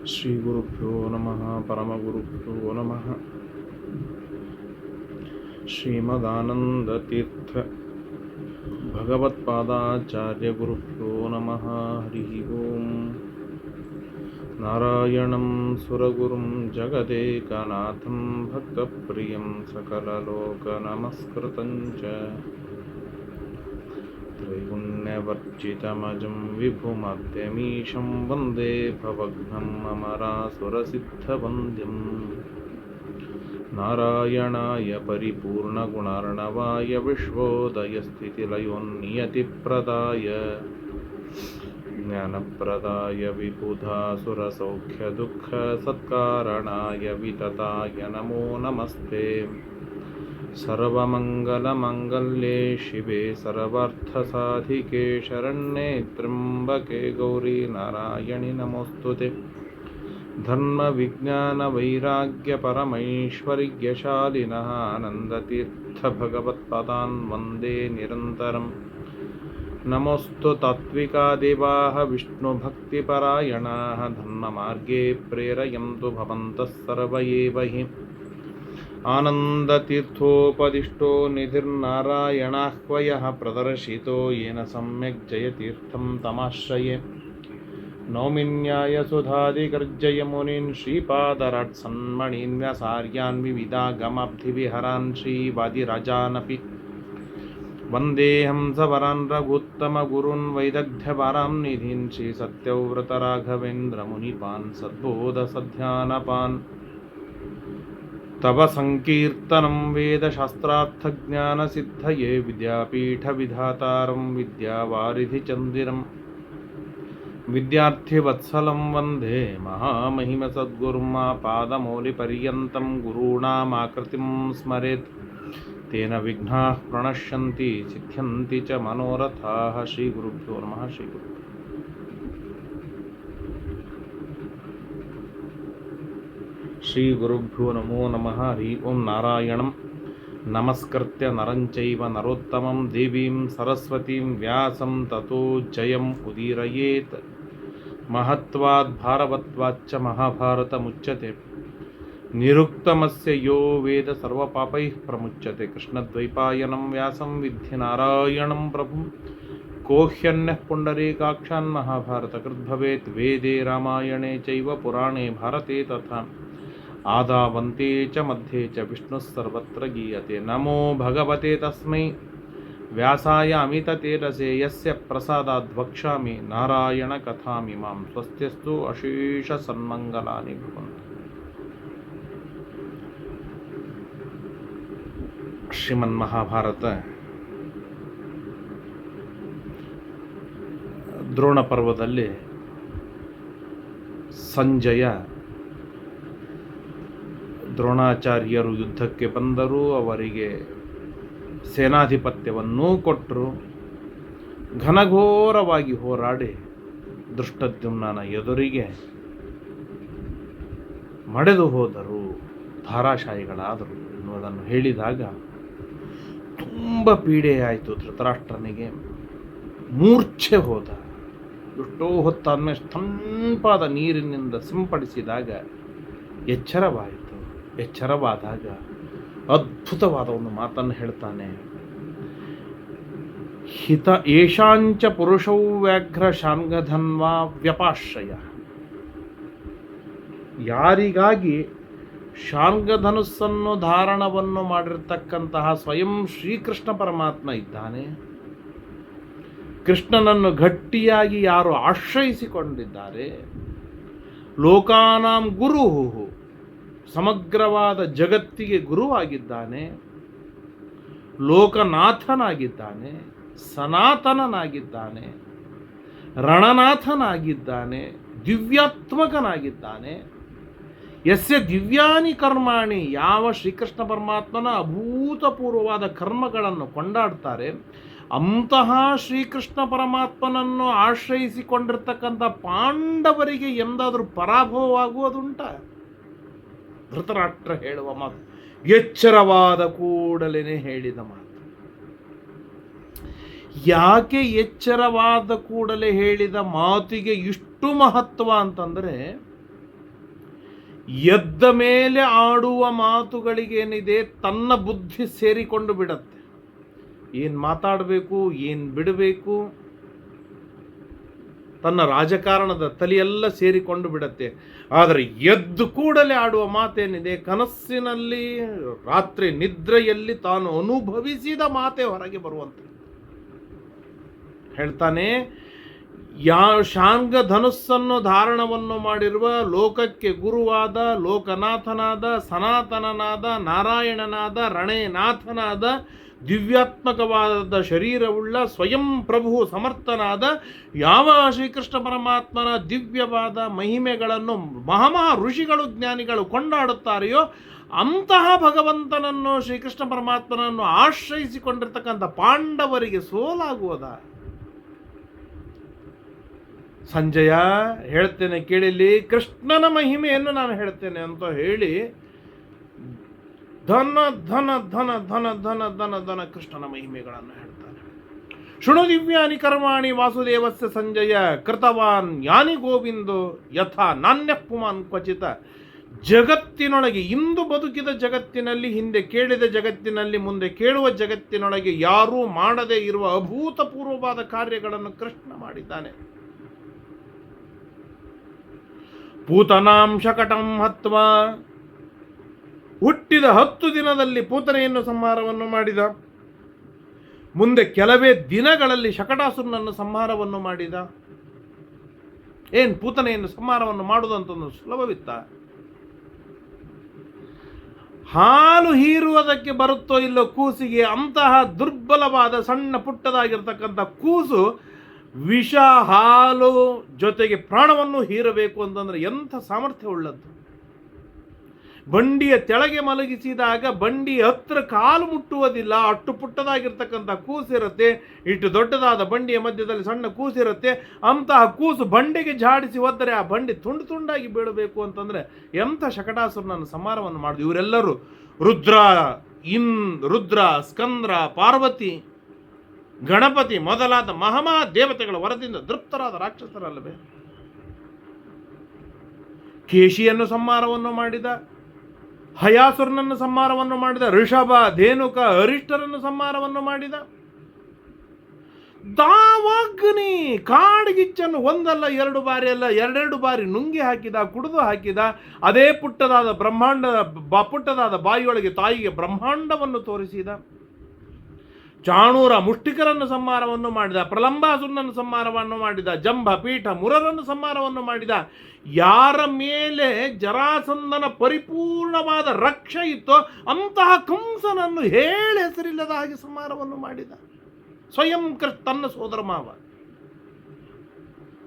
ಶ್ರೀ ಗುರುಭ್ಯೋ ನಮಃ ಪರಮಗುರುಭ್ಯೋ ನಮಃ. ಶ್ರೀಮದಾನಂದತೀರ್ಥ ಭಗವತ್ಪಾದಾಚಾರ್ಯ ಗುರುಭ್ಯೋ ನಮಃ. ಹರಿ ಓಂ. ನಾರಾಯಣಂ ಸುರಗುರುಂ ಜಗದೇಕನಾಥಂ ಭಕ್ತಪ್ರಿಯಂ ಸಕಲಲೋಕನಮಸ್ಕೃತಂ ಚ ತ್ರೈಗುಣ್ಯವರ್ಜಿತಮಜಂ ವಿಭುಮದ್ಯಮೀಶಂ ವಂದೇ ಭವಘ್ನಂ ಅಮರಾಸುರಸಿದ್ಧವಂದ್ಯಂ. ನಾರಾಯಣಾಯ ಪರಿಪೂರ್ಣಗುಣಾರ್ಣವಾಯ ವಿಶ್ವೋದಯಸ್ಥಿತಿಲಯೋನ್ನಿಯತಿಪ್ರದಾಯ ಜ್ಞಾನಪ್ರದಾಯ ವಿಬುಧಾಸುರಸೌಖ್ಯದುಃಖಸತ್ಕಾರಣಾಯ ವಿತತಾಯ ನಮೋ ನಮಸ್ತೆ. ಸರ್ವಮಂಗಲಮಂಗಲ್ಯೆ ಶಿವೆ ಸರ್ವಾರ್ಥಸಾಧಿಕೆ ಶರಣ್ಯೆ ತ್ರ್ಯಂಬಕೆ ಗೌರಿ ನಾರಾಯಣಿ ನಮೋಸ್ತುತೆ. ಧರ್ಮವಿಜ್ಞಾನವೈರಾಗ್ಯಪರಮೈಶ್ವರ್ಯಶಾಲಿನಃ ಆನಂದತೀರ್ಥಭಗವತ್ಪಾದಾನ್ ವಂದೇ ನಿರಂತರಂ. ನಮೋऽस्तु ತಾತ್ವಿಕಾ ದೇವಾಃ ವಿಷ್ಣುಭಕ್ತಿಪರಾಯಣಾಃ ಧರ್ಮಮಾರ್ಗೇ ಪ್ರೇರಯन्तु ಭವಂತಃ ಸರ್ವ ಏವ ಹಿ. ಆನಂದತೀರ್ಥೋಪದಿಷ್ಟೋ ನಿಧಿರ್ನಾರಾಯಣಾಹ್ವಯಃ ಪ್ರದರ್ಶಿತೋ ಯೇನ ಸಮ್ಯಕ್ ಜಯತೀರ್ಥಂ ತಮಾಶ್ರಯೇ. ನೌಮಿನ್ಯಾಯಸುಧಾದಿಗರ್ಜಯ ಮುನೀನ್ ಶ್ರೀಪಾದರಾಟ್ ಸನ್ಮಣೀನ್ ವ್ಯಾಸಾರ್ಯಾನ್ ವಿವಿಧಾಗಮಾಬ್ಧಿವಿಹರಾನ್ ಶ್ರೀವಾದಿರಾಜಾನಪಿ ವಂದೇಹಂ ಸವರಾನ್ ರಘುತ್ತಮ ಗುರುನ್ ವೈದಗ್ಧ್ಯಪರಾಂ ನಿಧೀನ್ ಶ್ರೀ ಸತ್ಯವ್ರತ ರಾಘವೇಂದ್ರ ಮುನಿಪಾನ್ ಸದ್ಬೋಧ ಸಧ್ಯಾನಪಾನ್. ತವ ಸಂಕೀರ್ತನಂ ವೇದಶಾಸ್ತ್ರಾರ್ಥಜ್ಞಾನಸಿದ್ಧಯೇ ವಿದ್ಯಾಪೀಠವಿಧಾತಾರಂ ವಿದ್ಯಾವಾರಿಧಿಚಂದಿರಂ. ವಿದ್ಯಾರ್ಥಿವತ್ಸಲಂ ವಂದೇ ಮಹಾಮಹಿಮಸದ್ಗುರುಮಾಪಾದಮೌಲಿಪರ್ಯಂతం ಗುರುಣಾಮಾಕೃತಿಂ ಸ್ಮರೇತ್. ತೇನ ವಿಘ್ನಾಃ ಪ್ರಣಶ್ಯಂತಿ ಸಿದ್ಧ್ಯಂತಿ ಚ ಮನೋರಥಾಃ. ಶ್ರೀ ಗುರುಭ್ಯೋ ನಮಃ. ಶ್ರೀ ಗುರು ಶ್ರೀ ಗುರುಭ್ಯೋ ನಮೋ ನಮಃ. ಹರಿ ಓಂ. ನಾರಾಯಣಂ ನಮಸ್ಕೃತ್ಯ ನರಂ ಚೈವ ನರೋತ್ತಮಂ ದೇವೀಂ ಸರಸ್ವತೀಂ ವ್ಯಾಸಂ ತತೋ ಜಯಂ ಉದೀರಯೇತ್. ಮಹತ್ವಾದ್ ಭಾರವತ್ವಾಚ್ಚ ಮಹಾಭಾರತ ಮುಚ್ಯತೆ. ನಿರುಕ್ತಮಸ್ಯ ಯೋ ವೇದ ಸರ್ವಪಾಪೈಃ ಪ್ರಮುಚ್ಯತೆ. ಕೃಷ್ಣದ್ವೈಪಾಯನಂ ವ್ಯಾಸಂ ವಿದ್ಧಿ ನಾರಾಯಣಂ ಪ್ರಭುಂ. ಕೋಹ್ಯನ್ಯಃ ಪುಂಡರೀಕಾಕ್ಷಾನ್ ಮಹಾಭಾರತ ಕೃದ್ಭವೇತ್. ವೇದೇ ರಾಮಾಯಣೇ ಚೈವ ಪುರಾಣೇ ಭಾರತೆ ತಥಾ ಆದಾವಂತೆ ಚ ಮಧ್ಯೆ ಚ ವಿಷ್ಣುಃ ಸರ್ವತ್ರ ಗೀಯತೆ. ನಮೋ ಭಗವತೆ ತಸ್ಮೈ ವ್ಯಾಸಾಯ ಅಮಿತತೇಜಸೇ ಯಸ್ಯ ಪ್ರಸಾದಾದ್ ವಕ್ಷ್ಯಾಮಿ ನಾರಾಯಣ ಕಥಾಮಿಮಾಂ. ಸ್ವಸ್ತ್ಯಸ್ತು ಅಶೇಷ ಸನ್ಮಂಗಲಾನಿ ಭವಂತು. ಶ್ರೀಮನ್ಮಹಾಭಾರತ ದ್ರೋಣ ಪರ್ವದಲ್ಲಿ ಸಂಜಯ ದ್ರೋಣಾಚಾರ್ಯರು ಯುದ್ಧಕ್ಕೆ ಬಂದರು. ಅವರಿಗೆ ಸೇನಾಧಿಪತ್ಯವನ್ನೂ ಕೊಟ್ಟರು. ಘನಘೋರವಾಗಿ ಹೋರಾಡಿ ದೃಷ್ಟದ್ಯುಮ್ನನ ಎದುರಿಗೆ ಮಡೆದು ಹೋದರು, ಧಾರಾಶಾಯಿಗಳಾದರು ಎನ್ನುವುದನ್ನು ಹೇಳಿದಾಗ ತುಂಬ ಪೀಡೆಯಾಯಿತು ಧೃತರಾಷ್ಟ್ರನಿಗೆ. ಮೂರ್ಛೆ ಹೋದ. ಎಷ್ಟೋ ಹೊತ್ತಾದ್ಮೇಲೆ ತಂಪಾದ ನೀರಿನಿಂದ ಸಿಂಪಡಿಸಿದಾಗ ಎಚ್ಚರವಾಯಿತು. ಎಚ್ಚರವಾದಾಗ ಅದ್ಭುತವಾದ ಒಂದು ಮಾತನ್ನು ಹೇಳ್ತಾನೆ. ಹಿತ ಏಷಾಂಚ ಪುರುಷೌ ವ್ಯಾಘ್ರ ಶಾಂಗಧನ್ವಾ ವ್ಯಪಾಶ್ರಯ. ಯಾರಿಗಾಗಿ ಶಾಂಗಧನುಸ್ಸನ್ನು ಧಾರಣವನ್ನು ಮಾಡಿರತಕ್ಕಂತಹ ಸ್ವಯಂ ಶ್ರೀಕೃಷ್ಣ ಪರಮಾತ್ಮ ಇದ್ದಾನೆ, ಕೃಷ್ಣನನ್ನು ಗಟ್ಟಿಯಾಗಿ ಯಾರು ಆಶ್ರಯಿಸಿಕೊಂಡಿದ್ದಾರೆ, ಲೋಕಾನಾಂ ಗುರುಹು ಸಮಗ್ರವಾದ ಜಗತ್ತಿಗೆ ಗುರುವಾಗಿದ್ದಾನೆ, ಲೋಕನಾಥನಾಗಿದ್ದಾನೆ, ಸನಾತನನಾಗಿದ್ದಾನೆ, ರಣನಾಥನಾಗಿದ್ದಾನೆ, ದಿವ್ಯಾತ್ಮಕನಾಗಿದ್ದಾನೆ. ಯಸ್ಯ ದಿವ್ಯಾನಿ ಕರ್ಮಾಣಿ, ಯಾವ ಶ್ರೀಕೃಷ್ಣ ಪರಮಾತ್ಮನ ಅಭೂತಪೂರ್ವವಾದ ಕರ್ಮಗಳನ್ನು ಕೊಂಡಾಡ್ತಾರೆ ಅಂತಹ ಶ್ರೀಕೃಷ್ಣ ಪರಮಾತ್ಮನನ್ನು ಆಶ್ರಯಿಸಿಕೊಂಡಿರ್ತಕ್ಕಂಥ ಪಾಂಡವರಿಗೆ ಎಂದಾದರೂ ಪರಾಭವವಾಗುವುದುಂಟ? ಧೃತರಾಷ್ಟ್ರ ಹೇಳುವ ಮಾತು, ಎಚ್ಚರವಾದ ಕೂಡಲೇ ಹೇಳಿದ ಮಾತು. ಯಾಕೆ ಎಚ್ಚರವಾದ ಕೂಡಲೇ ಹೇಳಿದ ಮಾತಿಗೆ ಇಷ್ಟು ಮಹತ್ವ ಅಂತಂದರೆ, ಎದ್ದ ಮೇಲೆ ಆಡುವ ಮಾತುಗಳಿಗೇನಿದೆ ತನ್ನ ಬುದ್ಧಿ ಸೇರಿಕೊಂಡು ಬಿಡತ್ತೆ. ಏನು ಮಾತಾಡಬೇಕು, ಏನು ಬಿಡಬೇಕು, ತನ್ನ ರಾಜಕಾರಣದ ತಲೆಯೆಲ್ಲ ಸೇರಿಕೊಂಡು ಬಿಡತ್ತೆ. ಆದರೆ ಎದ್ದು ಕೂಡಲೇ ಆಡುವ ಮಾತೇನಿದೆ, ಕನಸಿನಲ್ಲಿ ರಾತ್ರಿ ನಿದ್ರೆಯಲ್ಲಿ ತಾನು ಅನುಭವಿಸಿದ ಮಾತೆ ಹೊರಗೆ ಬರುವಂತೆ ಹೇಳ್ತಾನೆ. ಶಾಂಗ ಧನುಸ್ಸನ್ನು ಧಾರಣವನ್ನು ಮಾಡಿರುವ ಲೋಕಕ್ಕೆ ಗುರುವಾದ, ಲೋಕನಾಥನಾದ, ಸನಾತನನಾದ, ನಾರಾಯಣನಾದ, ರಣೇನಾಥನಾದ, ದಿವ್ಯಾತ್ಮಕವಾದ ಶರೀರವುಳ್ಳ ಸ್ವಯಂ ಪ್ರಭು ಸಮರ್ಥನಾದ ಯಾವ ಶ್ರೀಕೃಷ್ಣ ಪರಮಾತ್ಮನ ದಿವ್ಯವಾದ ಮಹಿಮೆಗಳನ್ನು ಮಹಾಮಹಾ ಋಷಿಗಳು ಜ್ಞಾನಿಗಳು ಕೊಂಡಾಡುತ್ತಾರೆಯೋ ಅಂತಹ ಭಗವಂತನನ್ನು, ಶ್ರೀಕೃಷ್ಣ ಪರಮಾತ್ಮನನ್ನು ಆಶ್ರಯಿಸಿಕೊಂಡಿರ್ತಕ್ಕಂಥ ಪಾಂಡವರಿಗೆ ಸೋಲಾಗುವುದ? ಸಂಜಯ, ಹೇಳ್ತೇನೆ ಕೇಳಿಲಿ, ಕೃಷ್ಣನ ಮಹಿಮೆಯನ್ನು ನಾನು ಹೇಳ್ತೇನೆ ಅಂತ ಹೇಳಿ ಧನ ಧನ ಧನ ಧನ ಧನ ಧನ ಧನ ಕೃಷ್ಣನ ಮಹಿಮೆಗಳನ್ನು ಹೇಳ್ತಾನೆ. ಶೃಣು ದಿವ್ಯಾನಿ ಕರ್ಮಾಣಿ ವಾಸುದೇವಸ್ಯ ಸಂಜಯ ಕೃತವಾನ್ ಯಾನಿ ಗೋವಿಂದೋ ಯಥಾ ನಾಣ್ಯ ಪುಮಾನ್ ಕ್ವಚಿತ. ಜಗತ್ತಿನೊಳಗೆ, ಇಂದು ಬದುಕಿದ ಜಗತ್ತಿನಲ್ಲಿ, ಹಿಂದೆ ಕೇಳಿದ ಜಗತ್ತಿನಲ್ಲಿ, ಮುಂದೆ ಕೇಳುವ ಜಗತ್ತಿನೊಳಗೆ ಯಾರೂ ಮಾಡದೇ ಇರುವ ಅಭೂತಪೂರ್ವವಾದ ಕಾರ್ಯಗಳನ್ನು ಕೃಷ್ಣ ಮಾಡಿದ್ದಾನೆ. ಪೂತನಾಂ ಶಕಟಂ ಹತ್ವ, ಹುಟ್ಟಿದ 10 ದಿನದಲ್ಲಿ ಪೂತನೆಯನ್ನು ಸಂಹಾರವನ್ನು ಮಾಡಿದ. ಮುಂದೆ ಕೆಲವೇ ದಿನಗಳಲ್ಲಿ ಶಕಟಾಸುರನನ್ನು ಸಂಹಾರವನ್ನು ಮಾಡಿದ. ಪೂತನೆಯನ್ನು ಸಂಹಾರವನ್ನು ಮಾಡುವುದಂತಂದು ಸುಲಭವಿತ್ತ? ಹಾಲು ಹೀರುವುದಕ್ಕೆ ಬರುತ್ತೋ ಇಲ್ಲೋ ಕೂಸಿಗೆ, ಅಂತಹ ದುರ್ಬಲವಾದ ಸಣ್ಣ ಪುಟ್ಟದಾಗಿರ್ತಕ್ಕಂಥ ಕೂಸು ವಿಷ ಹಾಲು ಜೊತೆಗೆ ಪ್ರಾಣವನ್ನು ಹೀರಬೇಕು ಅಂತಂದ್ರೆ ಎಂಥ ಸಾಮರ್ಥ್ಯ ಉಳ್ಳದ್ದು. ಬಂಡಿಯ ತೆಳಗೆ ಮಲಗಿಸಿದಾಗ ಬಂಡಿ ಹತ್ರ ಕಾಲು ಮುಟ್ಟುವುದಿಲ್ಲ, ಅಷ್ಟು ಪುಟ್ಟದಾಗಿರ್ತಕ್ಕಂಥ ಕೂಸಿರುತ್ತೆ. ಇಷ್ಟು ದೊಡ್ಡದಾದ ಬಂಡಿಯ ಮಧ್ಯದಲ್ಲಿ ಸಣ್ಣ ಕೂಸಿರುತ್ತೆ. ಅಂತಹ ಕೂಸು ಬಂಡೆಗೆ ಜಾಡಿಸಿ ಹೋದರೆ ಆ ಬಂಡಿ ತುಂಡು ತುಂಡಾಗಿ ಬೀಳಬೇಕು ಅಂತಂದ್ರೆ ಎಂಥ ಶಕಟಾಸುರನನ್ನು ಸಂಹಾರವನ್ನು ಮಾಡಿದ್ರು. ಇವರೆಲ್ಲರೂ ರುದ್ರ, ಸ್ಕಂದ್ರ, ಪಾರ್ವತಿ, ಗಣಪತಿ ಮೊದಲಾದ ಮಹಾಮಾ ದೇವತೆಗಳ ವರದಿಂದ ತೃಪ್ತರಾದ ರಾಕ್ಷಸರಲ್ಲವೇ? ಕೇಶಿಯನ್ನು ಸಂಹಾರವನ್ನು ಮಾಡಿದ, ಹಯಾಸುರನನ್ನು ಸಂಹಾರವನ್ನು ಮಾಡಿದ, ಋಷಭ, ಧೇನುಕ, ಅರಿಷ್ಟರನ್ನು ಸಂಹಾರವನ್ನು ಮಾಡಿದ. ದಾವಾಗ್ನಿ ಕಾಡ್ಗಿಚ್ಚನ್ನು ಒಂದಲ್ಲ 2 ಬಾರಿ ಅಲ್ಲ 2 ಬಾರಿ ನುಂಗಿ ಹಾಕಿದ, ಕುಡಿದು ಹಾಕಿದ. ಅದೇ ಪುಟ್ಟದಾದ ಬಾಯಿಯೊಳಗೆ ತಾಯಿಗೆ ಬ್ರಹ್ಮಾಂಡವನ್ನು ತೋರಿಸಿದ. ಚಾಣೂರ ಮುಷ್ಟಿಕರನ್ನು ಸಂಹಾರವನ್ನು ಮಾಡಿದ, ಪ್ರಲಂಬಾಸುರನನ್ನು ಸಂಹಾರವನ್ನು ಮಾಡಿದ, ಜಂಭ, ಪೀಠ, ಮುರರನ್ನು ಸಂಹಾರವನ್ನು ಮಾಡಿದ. ಯಾರ ಮೇಲೆ ಜರಾಸಂಧನ ಪರಿಪೂರ್ಣವಾದ ರಕ್ಷ ಇತ್ತೋ ಅಂತಹ ಕಂಸನನ್ನು ಹೇಳಿ ಹೆಸರಿಲ್ಲದ ಹಾಗೆ ಸಂಹಾರವನ್ನು ಮಾಡಿದ. ಸ್ವಯಂ ತನ್ನ ಸೋದರ ಮಾವ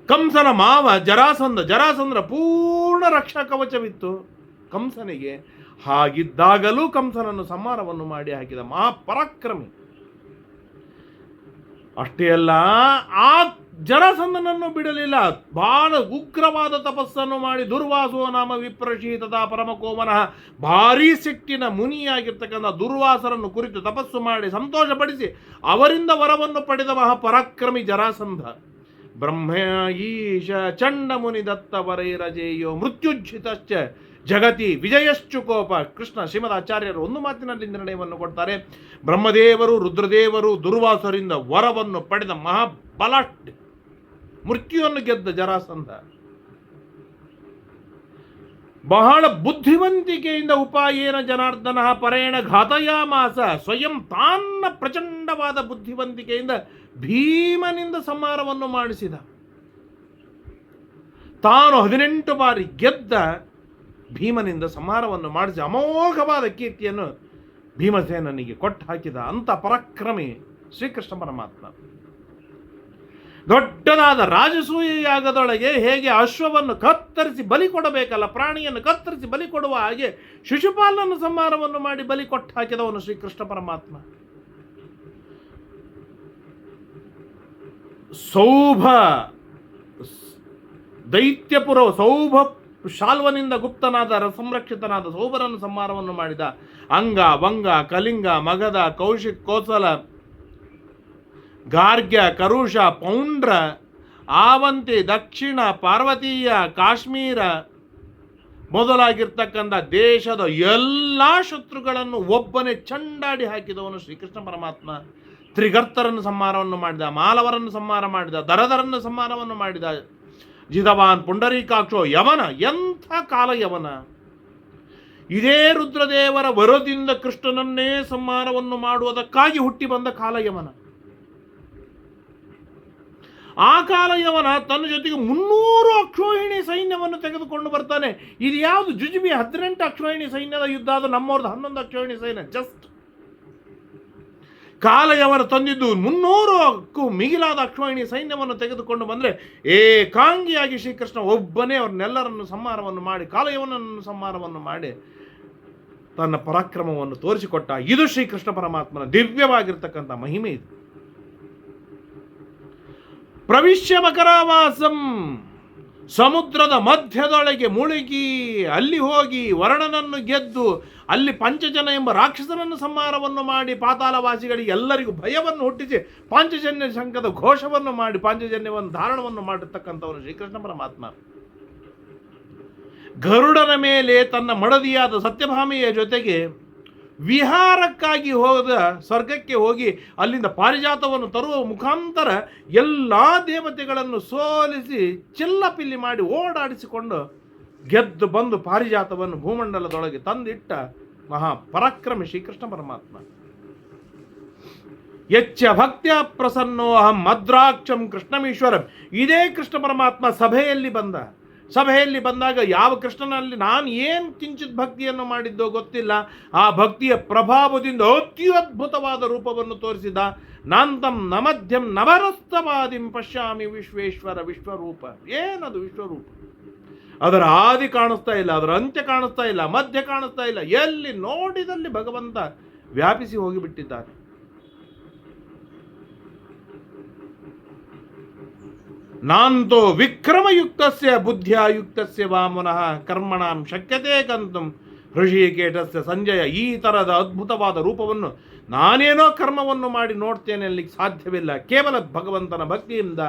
ಕಂಸನ ಮಾವ ಜರಾಸಂಧರ ಪೂರ್ಣ ರಕ್ಷಾ ಕವಚವಿತ್ತು ಕಂಸನಿಗೆ. ಹಾಗಿದ್ದಾಗಲೂ ಕಂಸನನ್ನು ಸಂಹಾರವನ್ನು ಮಾಡಿ ಹಾಕಿದ ಮಹಾಪರಾಕ್ರಮಿ. ಅಷ್ಟೇ ಅಲ್ಲ, ಆ ಜರಾಸಂಧನನ್ನು ಬಿಡಲಿಲ್ಲ. ಬಹಳ ಉಗ್ರವಾದ ತಪಸ್ಸನ್ನು ಮಾಡಿ ದುರ್ವಾಸೋ ನಾಮ ವಿಪ್ರಶೀತದ ಪರಮಕೋಮನ, ಭಾರೀ ಸಿಟ್ಟಿನ ಮುನಿಯಾಗಿರ್ತಕ್ಕಂಥ ದುರ್ವಾಸರನ್ನು ಕುರಿತು ತಪಸ್ಸು ಮಾಡಿ ಸಂತೋಷಪಡಿಸಿ ಅವರಿಂದ ವರವನ್ನು ಪಡೆದ ಮಹಾಪರಾಕ್ರಮಿ ಜರಾಸಂಧ. ಬ್ರಹ್ಮ ಈಶ ಚಂಡ ಮುನಿ ದತ್ತ ವರೈರಜೇಯೋ ಮೃತ್ಯುಜ್ಜಿತಶ್ಚ ಜಗತಿ ವಿಜಯಶ್ಚುಕೋಪ. ಕೃಷ್ಣ ಶ್ರೀಮದ್ ಆಚಾರ್ಯರು ಒಂದು ಮಾತಿನಲ್ಲಿ ನಿರ್ಣಯವನ್ನು ಕೊಡ್ತಾರೆ. ಬ್ರಹ್ಮದೇವರು, ರುದ್ರದೇವರು ದುರ್ವಾಸರಿಂದ ವರವನ್ನು ಪಡೆದ ಮಹಾಬಲಾಟ್, ಮೃತ್ಯುವನ್ನು ಗೆದ್ದ ಜರಾಸಂಧ ಬಹಳ ಬುದ್ಧಿವಂತಿಕೆಯಿಂದ ಉಪಾಯೇನ ಜನಾರ್ದನ ಪರೇಣ ಘಾತಯಾಮಾಸ. ಸ್ವಯಂ ತಾನ್ನ ಪ್ರಚಂಡವಾದ ಬುದ್ಧಿವಂತಿಕೆಯಿಂದ ಭೀಮನಿಂದ ಸಂಹಾರವನ್ನು ಮಾಡಿಸಿದ. ತಾನು 18 ಬಾರಿ ಗೆದ್ದ ಭೀಮನಿಂದ ಸಂಹಾರವನ್ನು ಮಾಡಿಸಿ ಅಮೋಘವಾದ ಕೀರ್ತಿಯನ್ನು ಭೀಮಸೇನನಿಗೆ ಕೊಟ್ಟು ಹಾಕಿದ ಅಂಥ ಪರಾಕ್ರಮಿ ಶ್ರೀಕೃಷ್ಣ ಪರಮಾತ್ಮ. ದೊಡ್ಡದಾದ ರಾಜಸೂಯ ಯಾಗದೊಳಗೆ ಹೇಗೆ ಅಶ್ವವನ್ನು ಕತ್ತರಿಸಿ ಬಲಿ ಕೊಡಬೇಕಲ್ಲ, ಪ್ರಾಣಿಯನ್ನು ಕತ್ತರಿಸಿ ಬಲಿ ಕೊಡುವ ಹಾಗೆ ಶಿಶುಪಾಲನನ್ನು ಸಂಹಾರವನ್ನು ಮಾಡಿ ಬಲಿ ಕೊಟ್ಟು ಹಾಕಿದವನು ಶ್ರೀಕೃಷ್ಣ ಪರಮಾತ್ಮ. ಸೌಭ ದೈತ್ಯಪುರ ಸೌಭ ಶಾಲ್ವನಿಂದ ಗುಪ್ತನಾದ ಸಂರಕ್ಷಿತನಾದ ಸೌಭರನ್ನು ಸಂಹಾರವನ್ನು ಮಾಡಿದ. ಅಂಗ, ವಂಗ, ಕಲಿಂಗ, ಮಗಧ, ಕೌಶಿಕ್, ಕೋಸಲ, ಗಾರ್ಗ್ಯ, ಕರುಷ, ಪೌಂಡ್ರ, ಆವಂತಿ, ದಕ್ಷಿಣ, ಪಾರ್ವತೀಯ, ಕಾಶ್ಮೀರ ಮೊದಲಾಗಿರ್ತಕ್ಕಂಥ ದೇಶದ ಎಲ್ಲ ಶತ್ರುಗಳನ್ನು ಒಬ್ಬನೇ ಚಂಡಾಡಿ ಹಾಕಿದವನು ಶ್ರೀಕೃಷ್ಣ ಪರಮಾತ್ಮ. ತ್ರಿಗರ್ತರನ್ನು ಸಂಹಾರವನ್ನು ಮಾಡಿದ, ಮಾಲವರನ್ನು ಸಂಹಾರ ಮಾಡಿದ, ದರದರನ್ನು ಸಂಹಾರವನ್ನು ಮಾಡಿದ. ಜಿದವಾನ್ ಪುಂಡರೀಕಾಕ್ಷೋ ಯವನ, ಎಂಥ ಕಾಲ ಯವನ! ಇದೇ ರುದ್ರದೇವರ ವರದಿಂದ ಕೃಷ್ಣನನ್ನೇ ಸಂಹಾರವನ್ನು ಮಾಡುವುದಕ್ಕಾಗಿ ಹುಟ್ಟಿ ಬಂದ ಕಾಲಯವನ. ಆ ಕಾಲಯವನ ತನ್ನ ಜೊತೆಗೆ 300 ಅಕ್ಷೋಹಿಣಿ ಸೈನ್ಯವನ್ನು ತೆಗೆದುಕೊಂಡು ಬರ್ತಾನೆ. ಇದು ಯಾವುದು ಜುಜುಬಿ 18 ಅಕ್ಷೋಹಿಣಿ ಸೈನ್ಯದ ಯುದ್ಧ, ಅದು ನಮ್ಮವ್ರದ್ದು 11 ಅಕ್ಷೋಹಿಣಿ ಸೈನ್ಯ ಜಸ್ಟ್. ಕಾಲಯವನ ತಂದಿದ್ದು 300ಕ್ಕೂ ಮಿಗಿಲಾದ ಅಕ್ಷೋಹಿಣಿ ಸೈನ್ಯವನ್ನು ತೆಗೆದುಕೊಂಡು ಬಂದರೆ ಏಕಾಂಗಿಯಾಗಿ ಶ್ರೀಕೃಷ್ಣ ಒಬ್ಬನೇ ಅವ್ರನ್ನೆಲ್ಲರನ್ನು ಸಂಹಾರವನ್ನು ಮಾಡಿ, ಕಾಲಯವನನ್ನು ಸಂಹಾರವನ್ನು ಮಾಡಿ ತನ್ನ ಪರಾಕ್ರಮವನ್ನು ತೋರಿಸಿಕೊಟ್ಟ. ಇದು ಶ್ರೀಕೃಷ್ಣ ಪರಮಾತ್ಮನ ದಿವ್ಯವಾಗಿರ್ತಕ್ಕಂಥ ಮಹಿಮೆ. ಇದು ಪ್ರವಿಶ್ಯ ಮಕರಾವಾಸಂ, ಸಮುದ್ರದ ಮಧ್ಯದೊಳಗೆ ಮುಳುಗಿ ಅಲ್ಲಿ ಹೋಗಿ ವರ್ಣನನ್ನು ಗೆದ್ದು ಅಲ್ಲಿ ಪಂಚಜನ ಎಂಬ ರಾಕ್ಷಸನನ್ನು ಸಂಹಾರವನ್ನು ಮಾಡಿ ಪಾತಾಳವಾಸಿಗಳಿಗೆ ಎಲ್ಲರಿಗೂ ಭಯವನ್ನು ಹುಟ್ಟಿಸಿ ಪಾಂಚಜನ್ಯ ಶಂಕದ ಘೋಷವನ್ನು ಮಾಡಿ ಪಾಂಚಜನ್ಯವನ್ನು ಧಾರಣವನ್ನು ಮಾಡಿರ್ತಕ್ಕಂಥವನು ಶ್ರೀಕೃಷ್ಣ ಪರಮಾತ್ಮ. ಗರುಡನ ಮೇಲೆ ತನ್ನ ಮಡದಿಯಾದ ಸತ್ಯಭಾಮೆಯ ಜೊತೆಗೆ ವಿಹಾರಕ್ಕಾಗಿ ಹೋದ ಸ್ವರ್ಗಕ್ಕೆ ಹೋಗಿ ಅಲ್ಲಿಂದ ಪಾರಿಜಾತವನ್ನು ತರುವ ಮುಖಾಂತರ ಎಲ್ಲ ದೇವತೆಗಳನ್ನು ಸೋಲಿಸಿ ಚಿಲ್ಲಪಿಲ್ಲಿ ಮಾಡಿ ಓಡಾಡಿಸಿಕೊಂಡು ಗೆದ್ದು ಬಂದು ಪಾರಿಜಾತವನ್ನು ಭೂಮಂಡಲದೊಳಗೆ ತಂದಿಟ್ಟ ಮಹಾಪರಾಕ್ರಮಿ ಶ್ರೀಕೃಷ್ಣ ಪರಮಾತ್ಮ. ಯಚ್ಚ ಭಕ್ತ್ಯ ಪ್ರಸನ್ನೋ ಅಹಂ ಮದ್ರಾಕ್ಷಂ ಕೃಷ್ಣಮೀಶ್ವರಂ. ಇದೇ ಕೃಷ್ಣ ಪರಮಾತ್ಮ ಸಭೆಯಲ್ಲಿ ಬಂದಾಗ ಯಾವ ಕೃಷ್ಣನಲ್ಲಿ ನಾನು ಏನು ಕಿಂಚಿತ್ ಭಕ್ತಿಯನ್ನು ಮಾಡಿದ್ದೋ ಗೊತ್ತಿಲ್ಲ, ಆ ಭಕ್ತಿಯ ಪ್ರಭಾವದಿಂದ ಅತ್ಯದ್ಭುತವಾದ ರೂಪವನ್ನು ತೋರಿಸಿದ. ನಾಂತಂ ನ ಮಧ್ಯಂ ನವರಸ್ತವಾದಿಂ ಪಶ್ಯಾಮಿ ವಿಶ್ವೇಶ್ವರ ವಿಶ್ವರೂಪ. ಏನದು ವಿಶ್ವರೂಪ? ಅದರ ಆದಿ ಕಾಣಿಸ್ತಾ ಇಲ್ಲ, ಅದರ ಅಂತ್ಯ ಕಾಣಿಸ್ತಾ ಇಲ್ಲ, ಮಧ್ಯ ಕಾಣಿಸ್ತಾ ಇಲ್ಲ. ಎಲ್ಲಿ ನೋಡಿದಲ್ಲಿ ಭಗವಂತ ವ್ಯಾಪಿಸಿ ಹೋಗಿಬಿಟ್ಟಿದ್ದಾನೆ. ನಾಂತೋ ವಿಕ್ರಮಯುಕ್ತಸ್ಯ ಬುದ್ಧಿಯುಕ್ತಸ್ಯ ವಾಮನಃ ಕರ್ಮಣಾಂ ಶಕ್ಯತೆ ಕಂತುಂ ಹೃಷಿಕೇಶಸ್ಯ ಸಂಜಯ. ಈ ಥರದ ಅದ್ಭುತವಾದ ರೂಪವನ್ನು ನಾನೇನೋ ಕರ್ಮವನ್ನು ಮಾಡಿ ನೋಡ್ತೇನೆ ಅಲ್ಲಿಗೆ ಸಾಧ್ಯವಿಲ್ಲ. ಕೇವಲ ಭಗವಂತನ ಭಕ್ತಿಯಿಂದ,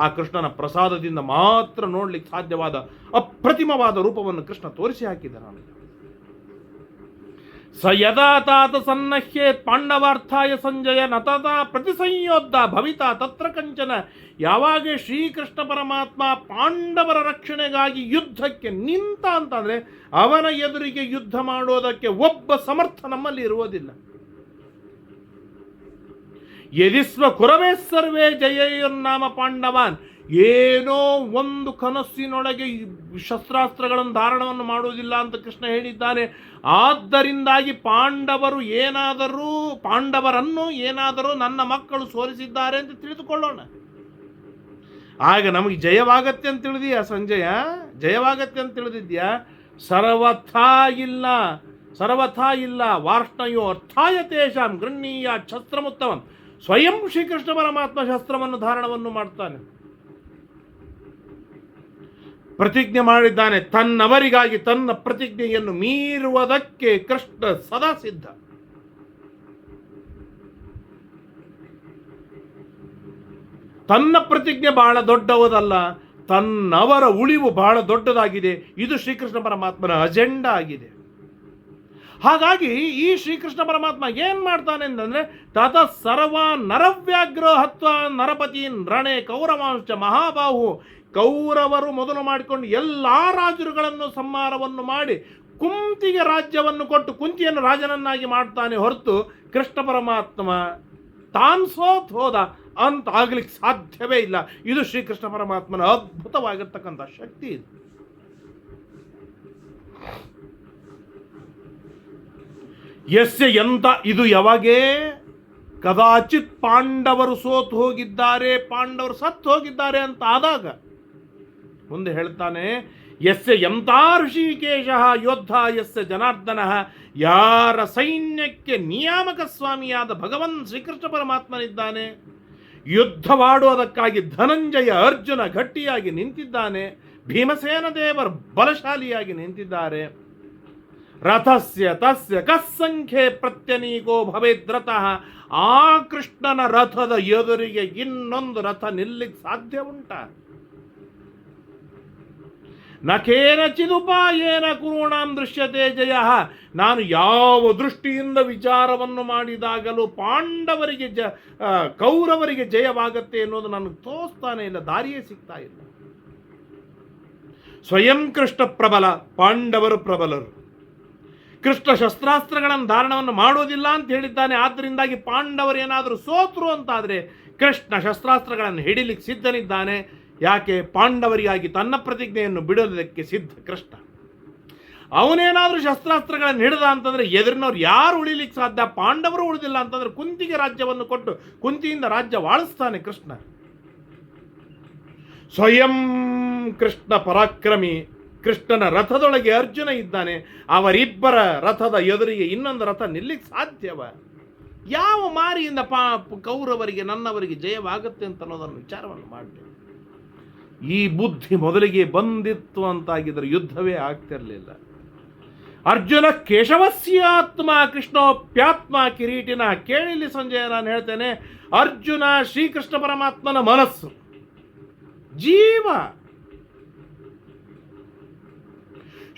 ಆ ಕೃಷ್ಣನ ಪ್ರಸಾದದಿಂದ ಮಾತ್ರ ನೋಡ್ಲಿಕ್ಕೆ ಸಾಧ್ಯವಾದ ಅಪ್ರತಿಮವಾದ ರೂಪವನ್ನು ಕೃಷ್ಣ ತೋರಿಸಿ ಹಾಕಿದ. ನಾನು ಸ ಯದಾ ತಾತ ಸನ್ನಹ್ಯೇತ್ ಪಾಂಡವಾರ್ಥಾಯ ಸಂಜಯ ನ ತದಾ ಪ್ರತಿಸಂಯೋದ್ಧ ಭವಿತಾ ತತ್ರ ಕಂಚನ. ಯಾವಾಗ ಶ್ರೀಕೃಷ್ಣ ಪರಮಾತ್ಮ ಪಾಂಡವರ ರಕ್ಷಣೆಗಾಗಿ ಯುದ್ಧಕ್ಕೆ ನಿಂತ ಅಂತಂದರೆ ಅವನ ಎದುರಿಗೆ ಯುದ್ಧ ಮಾಡೋದಕ್ಕೆ ಒಬ್ಬ ಸಮರ್ಥ ನಮ್ಮಲ್ಲಿ ಇರುವುದಿಲ್ಲ. ಯದಿಸ್ವ ಕುರವೇ ಸರ್ವೇ ಜಯನಾಮ ಪಾಂಡವಾನ್. ಏನೋ ಒಂದು ಕನಸಿನೊಳಗೆ ಶಸ್ತ್ರಾಸ್ತ್ರಗಳನ್ನು ಧಾರಣವನ್ನು ಮಾಡುವುದಿಲ್ಲ ಅಂತ ಕೃಷ್ಣ ಹೇಳಿದ್ದಾನೆ. ಆದ್ದರಿಂದಾಗಿ ಪಾಂಡವರನ್ನು ಏನಾದರೂ ನನ್ನ ಮಕ್ಕಳು ಸೋಲಿಸಿದ್ದಾರೆ ಅಂತ ತಿಳಿದುಕೊಳ್ಳೋಣ. ಆಗ ನಮಗೆ ಜಯವಾಗತ್ತೆ ಅಂತ ತಿಳಿದೀಯಾ ಸಂಜಯ? ಜಯವಾಗತ್ತೆ ಅಂತ ತಿಳಿದಿದ್ಯಾ? ಸರ್ವಥಾ ಇಲ್ಲ. ವಾರ್ಷ್ಣಯೋ ಅರ್ಥಾಯ ತೇಷಾಂ ಗೃಹೀಯ ಶಸ್ತ್ರಮುತ್ತಮಂ. ಸ್ವಯಂ ಶ್ರೀಕೃಷ್ಣ ಪರಮಾತ್ಮ ಶಸ್ತ್ರವನ್ನು ಧಾರಣವನ್ನು ಮಾಡ್ತಾನೆ. ಪ್ರತಿಜ್ಞೆ ಮಾಡಿದ್ದಾನೆ. ತನ್ನವರಿಗಾಗಿ ತನ್ನ ಪ್ರತಿಜ್ಞೆಯನ್ನು ಮೀರುವುದಕ್ಕೆ ಕೃಷ್ಣ ಸದಾ ಸಿದ್ಧ. ತನ್ನ ಪ್ರತಿಜ್ಞೆ ಬಹಳ ದೊಡ್ಡವದಲ್ಲ, ತನ್ನವರ ಉಳಿವು ಬಹಳ ದೊಡ್ಡದಾಗಿದೆ. ಇದು ಶ್ರೀಕೃಷ್ಣ ಪರಮಾತ್ಮನ ಅಜೆಂಡಾ ಆಗಿದೆ. ಹಾಗಾಗಿ ಈ ಶ್ರೀಕೃಷ್ಣ ಪರಮಾತ್ಮ ಏನ್ ಮಾಡ್ತಾನೆ ಅಂತಂದ್ರೆ, ತಾತ ಸರ್ವ ನರವ್ಯಾಗ್ರೋ ಹತ್ವ ನರಪತೀನ್ ರಣೆ ಕೌರವಾಂಶ ಮಹಾಬಾಹು. ಕೌರವರು ಮೊದಲು ಮಾಡಿಕೊಂಡು ಎಲ್ಲ ರಾಜರುಗಳನ್ನು ಸಂಹಾರವನ್ನು ಮಾಡಿ ಕುಂತಿಗೆ ರಾಜ್ಯವನ್ನು ಕೊಟ್ಟು ಕುಂತಿಯನ್ನು ರಾಜನನ್ನಾಗಿ ಮಾಡ್ತಾನೆ ಹೊರತು ಕೃಷ್ಣ ಪರಮಾತ್ಮ ತಾನ್ ಸೋತ್ ಹೋದ ಅಂತ ಆಗ್ಲಿಕ್ಕೆ ಸಾಧ್ಯವೇ ಇಲ್ಲ. ಇದು ಶ್ರೀಕೃಷ್ಣ ಪರಮಾತ್ಮನ ಅದ್ಭುತವಾಗಿರ್ತಕ್ಕಂಥ ಶಕ್ತಿ. ಇದು ಇದು ಯಾವಾಗೇ ಕದಾಚಿತ್ ಪಾಂಡವರು ಸೋತು ಹೋಗಿದ್ದಾರೆ, ಪಾಂಡವರು ಸತ್ತು ಹೋಗಿದ್ದಾರೆ ಅಂತ ಆದಾಗ ಮುಂದೆ ಹೇಳ್ತಾನೆ, ಯಸ್ಯ ಎಂಥ ಋಷಿಕೇಶ ಯೋದ್ಧ ಯಸ್ಯ ಜನಾರ್ದನ. ಯಾರ ಸೈನ್ಯಕ್ಕೆ ನಿಯಾಮಕ ಸ್ವಾಮಿಯಾದ ಭಗವನ್ ಶ್ರೀಕೃಷ್ಣ ಪರಮಾತ್ಮನಿದ್ದಾನೆ. ಯುದ್ಧವಾಡುವುದಕ್ಕಾಗಿ ಧನಂಜಯ ಅರ್ಜುನ ಗಟ್ಟಿಯಾಗಿ ನಿಂತಿದ್ದಾನೆ. ಭೀಮಸೇನ ದೇವರು ಬಲಶಾಲಿಯಾಗಿ ನಿಂತಿದ್ದಾರೆ. ರಥಸ್ಯ ತಸ್ಯ ಕಸ್ಸಂಖ್ಯೆ ಪ್ರತ್ಯನೀಕೋ ಭವೇದ್ರತಃ. ಆ ಕೃಷ್ಣನ ರಥದ ಎದುರಿಗೆ ಇನ್ನೊಂದು ರಥ ನಿಲ್ಲಿಕ್ಕೆ ಸಾಧ್ಯ ಉಂಟ? ನ ಕೇನಚಿದುಪಾಯೇನ ಕುರುಣಾಂ ದೃಶ್ಯತೆ ಜಯ. ನಾನು ಯಾವ ದೃಷ್ಟಿಯಿಂದ ವಿಚಾರವನ್ನು ಮಾಡಿದಾಗಲೂ ಪಾಂಡವರಿಗೆ ಕೌರವರಿಗೆ ಜಯವಾಗತ್ತೆ ಅನ್ನೋದು ನನಗೆ ತೋರಿಸ್ತಾನೆ ಇಲ್ಲ, ದಾರಿಯೇ ಸಿಗ್ತಾ ಇಲ್ಲ. ಸ್ವಯಂ ಕೃಷ್ಣ ಪ್ರಬಲ, ಪಾಂಡವರು ಪ್ರಬಲರು. ಕೃಷ್ಣ ಶಸ್ತ್ರಾಸ್ತ್ರಗಳನ್ನು ಧಾರಣವನ್ನು ಮಾಡೋದಿಲ್ಲ ಅಂತ ಹೇಳಿದ್ದಾನೆ. ಆದ್ದರಿಂದಾಗಿ ಪಾಂಡವರು ಏನಾದರೂ ಸೋತರು ಅಂತಾದರೆ ಕೃಷ್ಣ ಶಸ್ತ್ರಾಸ್ತ್ರಗಳನ್ನು ಹಿಡಿಲಿಕ್ಕೆ ಸಿದ್ಧನಿದ್ದಾನೆ. ಯಾಕೆ? ಪಾಂಡವರಿಗಾಗಿ ತನ್ನ ಪ್ರತಿಜ್ಞೆಯನ್ನು ಬಿಡೋದಕ್ಕೆ ಸಿದ್ಧ ಕೃಷ್ಣ. ಅವನೇನಾದರೂ ಶಸ್ತ್ರಾಸ್ತ್ರಗಳನ್ನು ಹಿಡಿದ ಅಂತಂದರೆ ಎದುರಿನವ್ರು ಯಾರು ಉಳಿಲಿಕ್ಕೆ ಸಾಧ್ಯ? ಪಾಂಡವರು ಉಳಿದಿಲ್ಲ ಅಂತಂದರೆ ಕುಂತಿಗೆ ರಾಜ್ಯವನ್ನು ಕೊಟ್ಟು ಕುಂತಿಯಿಂದ ರಾಜ್ಯ ವಾಳಿಸ್ತಾನೆ ಕೃಷ್ಣ. ಸ್ವಯಂ ಕೃಷ್ಣ ಪರಾಕ್ರಮಿ. ಕೃಷ್ಣನ ರಥದೊಳಗೆ ಅರ್ಜುನ ಇದ್ದಾನೆ. ಅವರಿಬ್ಬರ ರಥದ ಎದುರಿಗೆ ಇನ್ನೊಂದು ರಥ ನಿಲ್ಲಿಕ್ಕೆ ಸಾಧ್ಯವ? ಯಾವ ಮಾರಿಯಿಂದ ಕೌರವರಿಗೆ ನನ್ನವರಿಗೆ ಜಯವಾಗುತ್ತೆ ಅಂತ ಅನ್ನೋದನ್ನು ವಿಚಾರವನ್ನು ಮಾಡಲಿ. ಈ ಬುದ್ಧಿ ಮೊದಲಿಗೆ ಬಂದಿತ್ತು ಅಂತಾಗಿದ್ರೆ ಯುದ್ಧವೇ ಆಗ್ತಿರಲಿಲ್ಲ. ಅರ್ಜುನ ಕೇಶವಸ್ಯಾತ್ಮ ಕೃಷ್ಣೋಪ್ಯಾತ್ಮ ಕಿರೀಟಿನ. ಕೇಳಿಲಿ ಸಂಜಯ, ನಾನು ಹೇಳ್ತೇನೆ, ಅರ್ಜುನ ಶ್ರೀಕೃಷ್ಣ ಪರಮಾತ್ಮನ ಮನಸ್ಸು, ಜೀವ.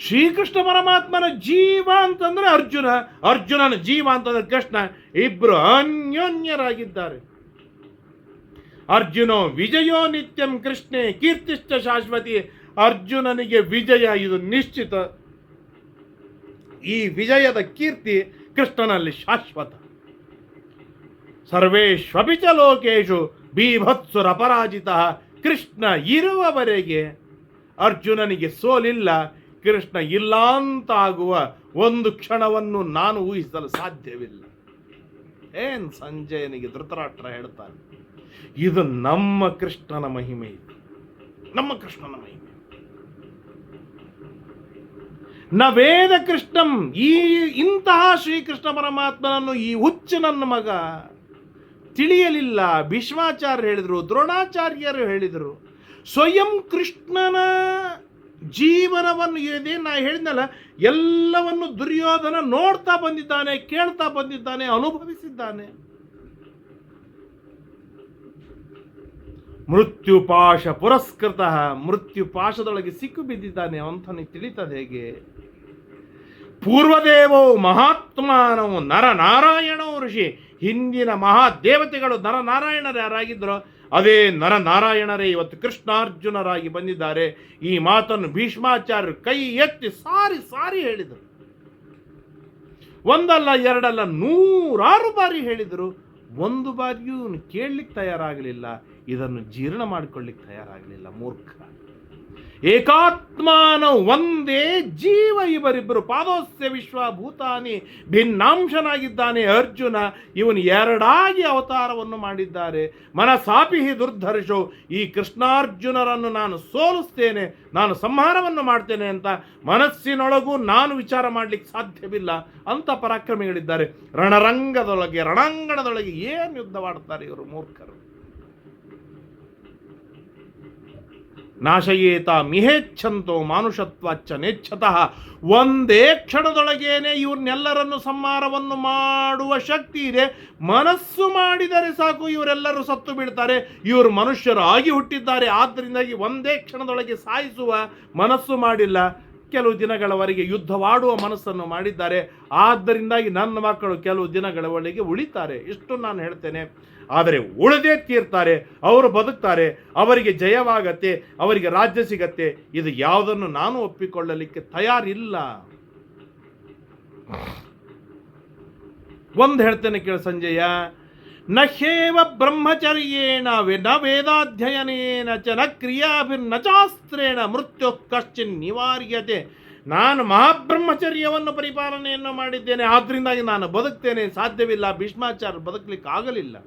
ಶ್ರೀಕೃಷ್ಣ ಪರಮಾತ್ಮನ ಜೀವ ಅಂತಂದ್ರೆ ಅರ್ಜುನ, ಅರ್ಜುನನ ಜೀವ ಅಂತಂದ್ರೆ ಕೃಷ್ಣ. ಇಬ್ರು ಅನ್ಯೋನ್ಯರಾಗಿದ್ದಾರೆ. ಅರ್ಜುನೋ ವಿಜಯೋ ನಿತ್ಯಂ ಕೃಷ್ಣೇ ಕೀರ್ತಿಶ್ಚ ಶಾಶ್ವತಿ. ಅರ್ಜುನನಿಗೆ ವಿಜಯ ಇದು ನಿಶ್ಚಿತ. ಈ ವಿಜಯದ ಕೀರ್ತಿ ಕೃಷ್ಣನಲ್ಲಿ ಶಾಶ್ವತ. ಸರ್ವೇಷ್ವಪಿ ಚ ಲೋಕೇಶು ಬೀಭತ್ಸುರ ಅಪರಾಜಿತ. ಕೃಷ್ಣ ಇರುವವರೆಗೆ ಅರ್ಜುನನಿಗೆ ಸೋಲಿಲ್ಲ. ಕೃಷ್ಣ ಇಲ್ಲ ಅಂತಾಗುವ ಒಂದು ಕ್ಷಣವನ್ನು ನಾನು ಊಹಿಸಲು ಸಾಧ್ಯವಿಲ್ಲ. ಏನ್ ಸಂಜಯನಿಗೆ ಧೃತರಾಷ್ಟ್ರ ಹೇಳ್ತಾನೆ, ಇದು ನಮ್ಮ ಕೃಷ್ಣನ ಮಹಿಮೆ, ಇದು ನಮ್ಮ ಕೃಷ್ಣನ ಮಹಿಮೆ. ನ ವೇದ ಕೃಷ್ಣಂ. ಇಂತಹ ಶ್ರೀಕೃಷ್ಣ ಪರಮಾತ್ಮನನ್ನು ಈ ಹುಚ್ಚು ನನ್ನ ಮಗ ತಿಳಿಯಲಿಲ್ಲ. ಭೀಷ್ಮಾಚಾರ್ಯರು ಹೇಳಿದರು, ದ್ರೋಣಾಚಾರ್ಯರು ಹೇಳಿದರು. ಸ್ವಯಂ ಕೃಷ್ಣನ ಜೀವನವನ್ನು ಇದೆ ನಾ ಹೇಳಿದ್ನಲ್ಲ, ಎಲ್ಲವನ್ನು ದುರ್ಯೋಧನ ನೋಡ್ತಾ ಬಂದಿದ್ದಾನೆ, ಕೇಳ್ತಾ ಬಂದಿದ್ದಾನೆ, ಅನುಭವಿಸಿದ್ದಾನೆ. ಮೃತ್ಯುಪಾಶ ಪುರಸ್ಕೃತ. ಮೃತ್ಯುಪಾಶದೊಳಗೆ ಸಿಕ್ಕು ಬಿದ್ದಿದ್ದಾನೆ. ಅವನಿಗೆ ತಿಳಿತದೆ ಹೇಗೆ? ಪೂರ್ವದೇವೋ ಮಹಾತ್ಮಾನವು ನರನಾರಾಯಣೋ ಋಷಿ. ಹಿಂದಿನ ಮಹಾದೇವತೆಗಳು ನರನಾರಾಯಣರು ಯಾರಾಗಿದ್ದರೋ ಅದೇ ನರನಾರಾಯಣರೇ ಇವತ್ತು ಕೃಷ್ಣಾರ್ಜುನರಾಗಿ ಬಂದಿದ್ದಾರೆ. ಈ ಮಾತನ್ನು ಭೀಷ್ಮಾಚಾರ್ಯರು ಕೈ ಎತ್ತಿ ಸಾರಿ ಸಾರಿ ಹೇಳಿದರು. ಒಂದಲ್ಲ ಎರಡಲ್ಲ 100 ಬಾರಿ ಹೇಳಿದರು. ಒಂದು ಬಾರಿಯೂ ಕೇಳಲಿಕ್ಕೆ ತಯಾರಾಗಲಿಲ್ಲ. ಇದನ್ನು ಜೀರ್ಣ ಮಾಡಿಕೊಳ್ಳಿಕ್ಕೆ ತಯಾರಾಗಲಿಲ್ಲ. ಮೂರ್ಖ. ಏಕಾತ್ಮಾನ ಒಂದೇ ಜೀವ. ಇವರಿಬ್ಬರು ಪಾದೋಸ್ಯ ವಿಶ್ವಭೂತಾನಿ. ಭಿನ್ನಾಂಶನಾಗಿದ್ದಾನೆ ಅರ್ಜುನ. ಇವನು ಎರಡಾಗಿ ಅವತಾರವನ್ನು ಮಾಡಿದ್ದಾರೆ. ಮನಸಾಪಿ ದುರ್ಧರ್ಷೋ. ಈ ಕೃಷ್ಣಾರ್ಜುನರನ್ನು ನಾನು ಸೋಲಿಸ್ತೇನೆ, ನಾನು ಸಂಹಾರವನ್ನು ಮಾಡ್ತೇನೆ ಅಂತ ಮನಸ್ಸಿನೊಳಗೂ ನಾನು ವಿಚಾರ ಮಾಡಲಿಕ್ಕೆ ಸಾಧ್ಯವಿಲ್ಲ ಅಂತ ಪರಾಕ್ರಮಿಗಳಿದ್ದಾರೆ. ರಣಾಂಗಣದೊಳಗೆ ಏನು ಯುದ್ಧವಾಡ್ತಾರೆ ಇವರು ಮೂರ್ಖರು. ನಾಶಯೇತ ಮಿಹೇಚ್ಛಂತೋ ಮಾನುಷತ್ವಾಚ್ಚ ನೇಚ್ಛತಃ. ಒಂದೇ ಕ್ಷಣದೊಳಗೇನೆ ಇವ್ರನ್ನೆಲ್ಲರನ್ನು ಸಂಹಾರವನ್ನು ಮಾಡುವ ಶಕ್ತಿ ಇದೆ. ಮನಸ್ಸು ಮಾಡಿದರೆ ಸಾಕು, ಇವರೆಲ್ಲರೂ ಸತ್ತು ಬೀಳ್ತಾರೆ. ಇವರು ಮನುಷ್ಯರು ಆಗಿ ಹುಟ್ಟಿದ್ದಾರೆ. ಆದ್ದರಿಂದಾಗಿ ಒಂದೇ ಕ್ಷಣದೊಳಗೆ ಸಾಯಿಸುವ ಮನಸ್ಸು ಮಾಡಿಲ್ಲ. ಕೆಲವು ದಿನಗಳವರೆಗೆ ಯುದ್ಧವಾಡುವ ಮನಸ್ಸನ್ನು ಮಾಡಿದ್ದಾರೆ. ಆದ್ದರಿಂದಾಗಿ ನನ್ನ ಮಕ್ಕಳು ಕೆಲವು ದಿನಗಳವರೆಗೆ ಉಳಿತಾರೆ. ಇಷ್ಟು ನಾನು ಹೇಳ್ತೇನೆ. ಆದರೆ ಉಳಿದೇ ತೀರ್ತಾರೆ, ಅವರು ಬದುಕ್ತಾರೆ, ಅವರಿಗೆ ಜಯವಾಗತ್ತೆ, ಅವರಿಗೆ ರಾಜ್ಯ ಸಿಗತ್ತೆ. ಇದು ಯಾವುದನ್ನು ನಾನು ಒಪ್ಪಿಕೊಳ್ಳಲಿಕ್ಕೆ ತಯಾರಿಲ್ಲ. ಒಂದು ಹೇಳ್ತೇನೆ ಕೇಳ ಸಂಜಯ. ನಹೇವ ಬ್ರಹ್ಮಚರ್ಯೇಣ ನ ವೇದಾಧ್ಯಯನೇನ ಚ ನ ಕ್ರಿಯಾಭಿರ್ನ ಚಾಸ್ತ್ರೇಣ ಮೃತ್ಯು ಕಶ್ಚಿನ್ ನಿವಾರ್ಯತೆ. ನಾನು ಮಹಾಬ್ರಹ್ಮಚರ್ಯವನ್ನು ಪರಿಪಾಲನೆಯನ್ನು ಮಾಡಿದ್ದೇನೆ, ಆದ್ದರಿಂದಾಗಿ ನಾನು ಬದುಕ್ತೇನೆ. ಸಾಧ್ಯವಿಲ್ಲ. ಭೀಷ್ಮಾಚಾರ್ಯ ಬದುಕಲಿಕ್ಕೆ ಆಗಲಿಲ್ಲ.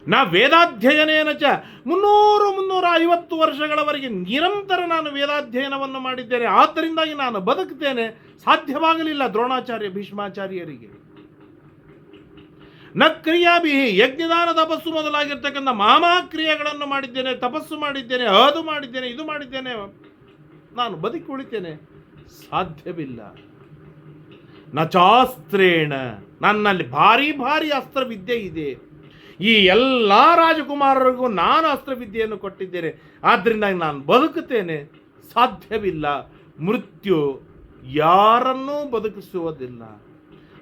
ನಾ ವೇದಾಧ್ಯಯನೇನ ಚ 350 ವರ್ಷಗಳವರೆಗೆ ನಿರಂತರ ನಾನು ವೇದಾಧ್ಯಯನವನ್ನು ಮಾಡಿದ್ದೇನೆ, ಆದ್ದರಿಂದಾಗಿ ನಾನು ಬದುಕ್ತೇನೆ. ಸಾಧ್ಯವಾಗಲಿಲ್ಲ ದ್ರೋಣಾಚಾರ್ಯ ಭೀಷ್ಮಾಚಾರ್ಯರಿಗೆ. ನ ಕ್ರಿಯಾಭಿ. ಯಜ್ಞದಾನ ತಪಸ್ಸು ಮೊದಲಾಗಿರ್ತಕ್ಕಂಥ ಮಹಾಕ್ರಿಯೆಗಳನ್ನು ಮಾಡಿದ್ದೇನೆ, ತಪಸ್ಸು ಮಾಡಿದ್ದೇನೆ, ಅದು ಮಾಡಿದ್ದೇನೆ, ಇದು ಮಾಡಿದ್ದೇನೆ, ನಾನು ಬದುಕಿ ಉಳಿತೇನೆ. ಸಾಧ್ಯವಿಲ್ಲ. ನ ಚಾಸ್ತ್ರೇಣ. ನನ್ನಲ್ಲಿ ಭಾರಿ ಭಾರಿ ಅಸ್ತ್ರವಿದ್ಯೆ ಇದೆ. ಈ ಎಲ್ಲ ರಾಜಕುಮಾರರಿಗೂ ನಾನು ಅಸ್ತ್ರವಿದ್ಯೆಯನ್ನು ಕೊಟ್ಟಿದ್ದೇನೆ, ಆದ್ದರಿಂದ ನಾನು ಬದುಕುತ್ತೇನೆ. ಸಾಧ್ಯವಿಲ್ಲ. ಮೃತ್ಯು ಯಾರನ್ನೂ ಬದುಕಿಸುವುದಿಲ್ಲ.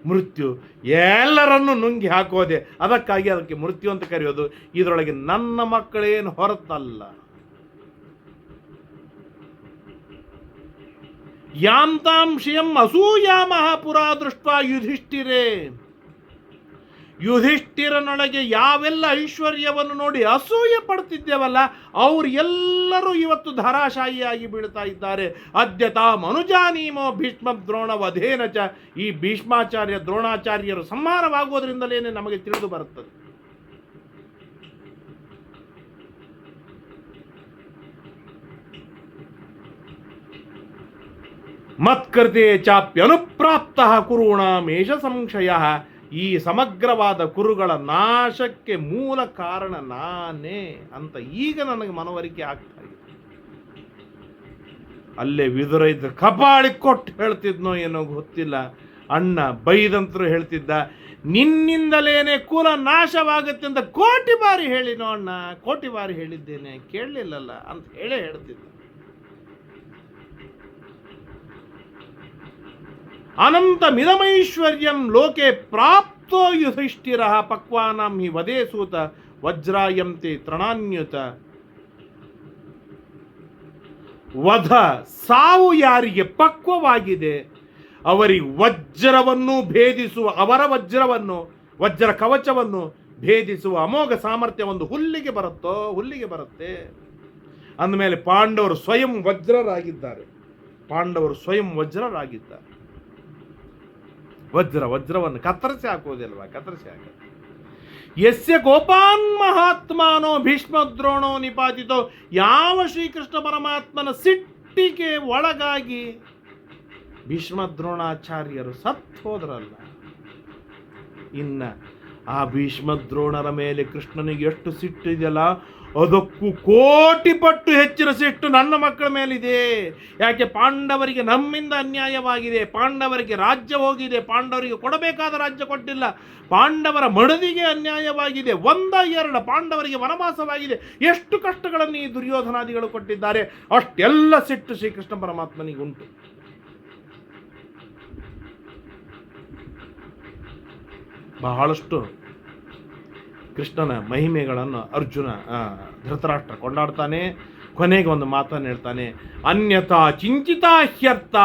ಮೃತ್ಯು ಎಲ್ಲರನ್ನೂ ನುಂಗಿ ಹಾಕೋದೆ. ಅದಕ್ಕಾಗಿ ಅದಕ್ಕೆ ಮೃತ್ಯು ಅಂತ ಕರೆಯೋದು. ಇದರೊಳಗೆ ನನ್ನ ಮಕ್ಕಳೇನು ಹೊರತಲ್ಲ. ಯಾಂತಾಂ ಶ್ರಿಯಂ ಅಸೂಯಾಮಃ ಪುರಾ ದೃಷ್ಟ ಯುಧಿಷ್ಠಿರೇ. ಯುಧಿಷ್ಠಿರನೊಳಗೆ ಯಾವೆಲ್ಲ ಐಶ್ವರ್ಯವನ್ನು ನೋಡಿ ಅಸೂಯೆ ಪಡ್ತಿದ್ದೇವಲ್ಲ, ಅವರು ಎಲ್ಲರೂ ಇವತ್ತು ಧರಾಶಾಹಿಯಾಗಿ ಬೀಳ್ತಾ ಇದ್ದಾರೆ. ಅದ್ಯತಾ ಮನುಜಾನೀಮೋ ಭೀಷ್ಮ ದ್ರೋಣ ವಧೇನ ಚ. ಈ ಭೀಷ್ಮಾಚಾರ್ಯ ದ್ರೋಣಾಚಾರ್ಯರು ಸಂಹಾರವಾಗುವುದರಿಂದಲೇ ನಮಗೆ ತಿಳಿದು ಬರುತ್ತದೆ. ಮತ್ಕೃತೆ ಚಾಪ್ಯನುಪ್ರಾಪ್ತ ಕುರುಣಾಮೇಷ ಸಂಶಯ. ಈ ಸಮಗ್ರವಾದ ಕುರುಗಳ ನಾಶಕ್ಕೆ ಮೂಲ ಕಾರಣ ನಾನೇ ಅಂತ ಈಗ ನನಗೆ ಮನವರಿಕೆ ಆಗ್ತಾ ಇದೆ. ಅಲ್ಲೇ ವಿದುರ ಇದ್ದ ಕಪಾಳಿ ಕೊಟ್ಟು ಹೇಳ್ತಿದ್ನೋ ಏನೋ ಗೊತ್ತಿಲ್ಲ. ಅಣ್ಣ ಬೈದಂತರು ಹೇಳ್ತಿದ್ದ, ನಿನ್ನಿಂದಲೇನೆ ಕುಲ ನಾಶವಾಗುತ್ತೆ ಅಂತ ಕೋಟಿ ಬಾರಿ ಹೇಳಿನೋ ಅಣ್ಣ, ಕೋಟಿ ಬಾರಿ ಹೇಳಿದ್ದೇನೆ, ಕೇಳಲಿಲ್ಲಲ್ಲ ಅಂತ ಹೇಳ್ತಿದ್ದ. ಅನಂತ ಮಿದಮೈಶ್ವರ್ಯಂ ಲೋಕೆ ಪ್ರಾಪ್ತೋ ಯುಧಿಷ್ಠಿರ ಪಕ್ವಾನಾಂ ಹಿ ವದೇಸೂತ ವಜ್ರಾಯಂತೆ ತೃಣಾನ್ಯುತ. ವಧ ಸಾವು ಯಾರಿಗೆ ಪಕ್ವವಾಗಿದೆ ಅವರಿಗೆ ವಜ್ರವನ್ನು ಭೇದಿಸುವ, ಅವರ ವಜ್ರ ಕವಚವನ್ನು ಭೇದಿಸುವ ಅಮೋಘ ಸಾಮರ್ಥ್ಯ ಒಂದು ಹುಲ್ಲಿಗೆ ಬರುತ್ತೆ. ಅಂದಮೇಲೆ ಪಾಂಡವರು ಸ್ವಯಂ ವಜ್ರರಾಗಿದ್ದಾರೆ. ವಜ್ರವನ್ನು ಕತ್ತರಿಸಿ ಹಾಕುವುದಿಲ್ವಾ? ಕತ್ತರಿಸಿ ಹಾಕೋದು. ಯಸ್ಯ ಗೋಪಾನ್ ಮಹಾತ್ಮಾನೋ ಭೀಷ್ಮ ದ್ರೋಣೋ ನಿಪಾತಿತೋ. ಯಾವ ಶ್ರೀಕೃಷ್ಣ ಪರಮಾತ್ಮನ ಸಿಟ್ಟಿಗೆ ಒಳಗಾಗಿ ಭೀಷ್ಮ ದ್ರೋಣಾಚಾರ್ಯರು ಸತ್ತು ಹೋದ್ರಲ್ಲ, ಇನ್ನ ಆ ಭೀಷ್ಮ ದ್ರೋಣರ ಮೇಲೆ ಕೃಷ್ಣನಿಗೆ ಎಷ್ಟು ಸಿಟ್ಟಿದೆಯಲ್ಲ, ಅದಕ್ಕೂ ಕೋಟಿ ಪಟ್ಟು ಹೆಚ್ಚಿನ ಸಿಟ್ಟು ನನ್ನ ಮಕ್ಕಳ ಮೇಲಿದೆ. ಯಾಕೆ? ಪಾಂಡವರಿಗೆ ನಮ್ಮಿಂದ ಅನ್ಯಾಯವಾಗಿದೆ, ಪಾಂಡವರಿಗೆ ರಾಜ್ಯ ಹೋಗಿದೆ, ಪಾಂಡವರಿಗೆ ಕೊಡಬೇಕಾದ ರಾಜ್ಯ ಕೊಟ್ಟಿಲ್ಲ, ಪಾಂಡವರ ಮಡದಿಗೆ ಅನ್ಯಾಯವಾಗಿದೆ, 1-2 ಪಾಂಡವರಿಗೆ ವನವಾಸವಾಗಿದೆ, ಎಷ್ಟು ಕಷ್ಟಗಳನ್ನು ಈ ದುರ್ಯೋಧನಾದಿಗಳು ಕೊಟ್ಟಿದ್ದಾರೆ. ಅಷ್ಟೆಲ್ಲ ಸಿಟ್ಟು ಶ್ರೀಕೃಷ್ಣ ಪರಮಾತ್ಮನಿಗೆ ಉಂಟು. ಬಹಳಷ್ಟು ಕೃಷ್ಣನ ಮಹಿಮೆಗಳನ್ನು ಅರ್ಜುನ ಧೃತರಾಷ್ಟ್ರ ಕೊಂಡಾಡ್ತಾನೆ. ಕೊನೆಗೆ ಒಂದು ಮಾತನ್ನು ಹೇಳ್ತಾನೆ, ಅನ್ಯಥಾ ಚಿಂಚಿತಾ ಹ್ಯರ್ಥ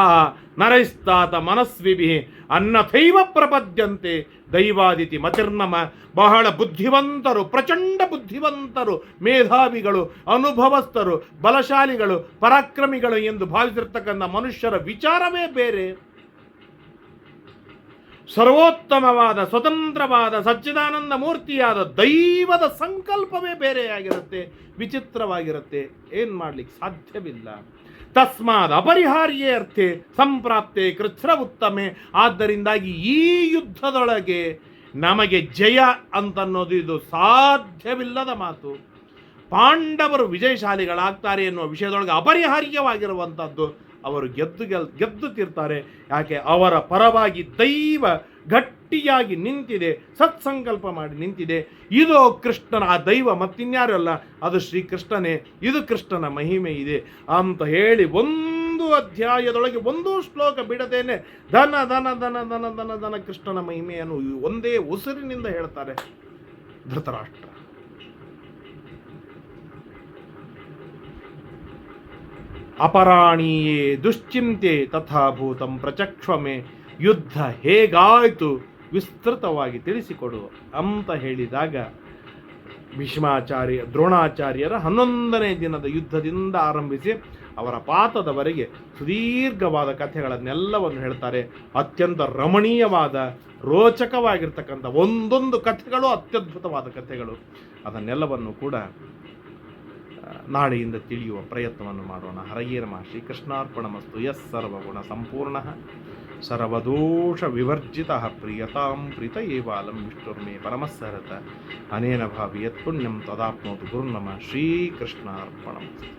ನರೈಸ್ತಾತ ಮನಸ್ವಿಭಿ ಅನ್ನಥೈವ ಪ್ರಪದ್ಯಂತೆ ದೈವಾದಿತಿ ಮತಿರ್ನಮ. ಬಹಳ ಬುದ್ಧಿವಂತರು, ಪ್ರಚಂಡ ಬುದ್ಧಿವಂತರು, ಮೇಧಾವಿಗಳು, ಅನುಭವಸ್ಥರು, ಬಲಶಾಲಿಗಳು, ಪರಾಕ್ರಮಿಗಳು ಎಂದು ಭಾವಿಸಿರ್ತಕ್ಕಂಥ ಮನುಷ್ಯರ ವಿಚಾರವೇ ಬೇರೆ. ಸರ್ವೋತ್ತಮವಾದ, ಸ್ವತಂತ್ರವಾದ, ಸಚ್ಚಿದಾನಂದ ಮೂರ್ತಿಯಾದ ದೈವದ ಸಂಕಲ್ಪವೇ ಬೇರೆಯಾಗಿರುತ್ತೆ, ವಿಚಿತ್ರವಾಗಿರುತ್ತೆ. ಏನು ಮಾಡ್ಲಿಕ್ಕೆ ಸಾಧ್ಯವಿಲ್ಲ. ತಸ್ಮಾದ್ ಅಪರಿಹಾರ್ಯೇ ಅರ್ಥೆ ಸಂಪ್ರಾಪ್ತೆ ಕೃಚ್ಛ್ರ ಉತ್ತಮೆ. ಆದ್ದರಿಂದಾಗಿ ಈ ಯುದ್ಧದೊಳಗೆ ನಮಗೆ ಜಯ ಅಂತನ್ನೋದು ಇದು ಸಾಧ್ಯವಿಲ್ಲದ ಮಾತು. ಪಾಂಡವರು ವಿಜಯಶಾಲಿಗಳಾಗ್ತಾರೆ ಎನ್ನುವ ವಿಷಯದೊಳಗೆ ಅಪರಿಹಾರ್ಯವಾಗಿರುವಂಥದ್ದು ಅವರು ಗೆದ್ದು ತೀರ್ತಾರೆ. ಯಾಕೆ? ಅವರ ಪರವಾಗಿ ದೈವ ಗಟ್ಟಿಯಾಗಿ ನಿಂತಿದೆ, ಸತ್ಸಂಕಲ್ಪ ಮಾಡಿ ನಿಂತಿದೆ. ಇದು ಕೃಷ್ಣನ, ಆ ದೈವ ಮತ್ತಿನ್ಯಾರಲ್ಲ, ಅದು ಶ್ರೀಕೃಷ್ಣನೇ. ಇದು ಕೃಷ್ಣನ ಮಹಿಮೆ ಇದೆ ಅಂತ ಹೇಳಿ ಒಂದು ಅಧ್ಯಾಯದೊಳಗೆ ಒಂದು ಶ್ಲೋಕ ಬಿಡದೇನೆ ಧನ ಧನ ಧನ ಧನ ಧನ ಧನ ಕೃಷ್ಣನ ಮಹಿಮೆಯನ್ನು ಒಂದೇ ಉಸಿರಿನಿಂದ ಹೇಳ್ತಾರೆ ಧೃತರಾಷ್ಟ್ರ. ಅಪರಾಣೀಯೇ ದುಶ್ಚಿಂತೆ ತಥಾಭೂತಂ ಪ್ರಚಕ್ಷ್ವಮೆ. ಯುದ್ಧ ಹೇಗಾಯಿತು ವಿಸ್ತೃತವಾಗಿ ತಿಳಿಸಿಕೊಡು ಅಂತ ಹೇಳಿದಾಗ ದ್ರೋಣಾಚಾರ್ಯರ 11ನೇ ದಿನದ ಯುದ್ಧದಿಂದ ಆರಂಭಿಸಿ ಅವರ ಪಾತದವರೆಗೆ ಸುದೀರ್ಘವಾದ ಕಥೆಗಳನ್ನೆಲ್ಲವನ್ನು ಹೇಳ್ತಾರೆ. ಅತ್ಯಂತ ರಮಣೀಯವಾದ, ರೋಚಕವಾಗಿರ್ತಕ್ಕಂಥ ಒಂದೊಂದು ಕಥೆಗಳು ಅತ್ಯದ್ಭುತವಾದ ಕಥೆಗಳು. ಅದನ್ನೆಲ್ಲವನ್ನು ಕೂಡ ನಾಳೆಯಿಂದ ತಿಳಿಯುವ ಪ್ರಯತ್ನವನ್ನು ಮಾಡೋಣ. ಹರಯೇ ನಮಃ. ಶ್ರೀಕೃಷ್ಣಾರ್ಪಣಮಸ್ತು. ಯಸ್ ಸರ್ವಗುಣ ಸಂಪೂರ್ಣಃ ಸರ್ವದೋಷ ವಿವರ್ಜಿತಃ ಪ್ರಿಯತಾಂ ಪ್ರೀತ ಏವಾಲಂ ವಿಷ್ಣುರ್ಮೇ ಪರಮಸ್ಸರತ ಅನೇನ ಭಾವಿ ಯತ್ ಪುಣ್ಯಂ ತದಾಪ್ನೋತು ಗುರುರ್ನಮಃ. ಶ್ರೀಕೃಷ್ಣಾರ್ಪಣಮಸ್ತು.